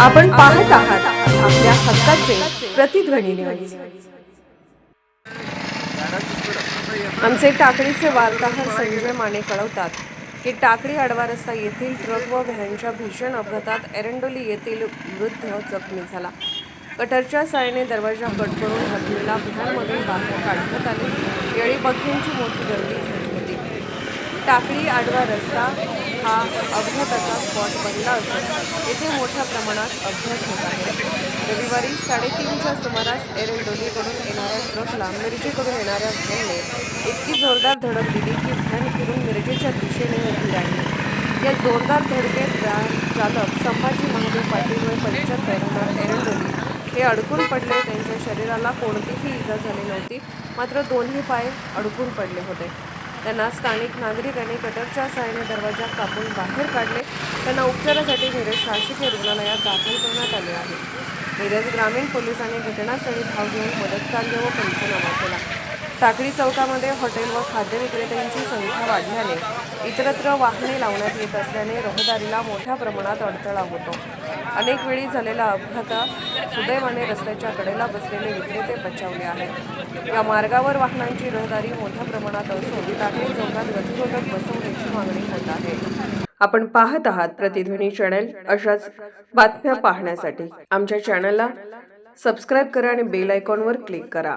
आपण पाहत आहात आपल्या हक्काचे प्रतिध्वनी न्यूज। आमचे टाकळीचे वार्ताहर संजय माने कळवतात की टाकळी आडवा रस्ता येथील ट्रक व व्हॅनच्या भीषण अपघातात एरंडोली येथील वृद्ध जखमी झाला। कटरच्या साहाय्याने दरवाजा कट करून जखमीला व्हॅनमधून बाहेर काढण्यात आले। यावेळी बघ्यांची मोठी गर्दी झाली होती। टाकळी आडवा रस्ता हा अपघाताचा स्पॉट बनला असून येथे मोठ्या प्रमाणात अपघात होत आहे। रविवारी 3:30च्या सुमारास एरंडोलीकडून येणाऱ्या ट्रकला मिरजेकडून येणाऱ्या व्हॅनने इतकी जोरदार धडक दिली की व्हॅन फिरून मिरजेच्या दिशेने उभी राहिली। या जोरदार धडकेत व्हॅन चालक संभाजी महादेव पाटील वय 75 राहणार एरंडोली हे अडकून पडले। त्यांच्या शरीराला कोणतीही इजा झाली नव्हती, मात्र दोन्ही पाय अडकून पडले होते। त्यांना स्थानिक नागरिकांनी कटरच्या साहाय्याने दरवाजा कापून बाहेर काढले। त्यांना उपचारासाठी मिरज शासकीय रुग्णालयात दाखल करण्यात आले आहे। मिरज ग्रामीण पोलिसांनी घटनास्थळी धाव घेऊन मदतकार्य व पंचनामा केला। टाकळी चौकामध्ये हॉटेल व खाद्य विक्रेत्यांची संख्या वाढल्याने इतरत्र वाहने लावण्यात येत असल्याने रहदारीला मोठ्या प्रमाणात अडथळा होतो। अनेक वेळी झालेल्या अपघातात सुदैवाने रस्त्याच्या कडेला बसलेले विक्रेते बचावले आहेत। या मार्गावर वाहनांची रहदारी मोठ्या प्रमाणात असून टाकळी चौकात गतिरोधक बसवण्याची मागणी होत आहे। आपण पाहत आहात प्रतिध्वनी चॅनल। अशाच बातम्या पाहण्यासाठी आमच्या चॅनलला सबस्क्राइब करा आणि बेल आयकॉनवर क्लिक करा।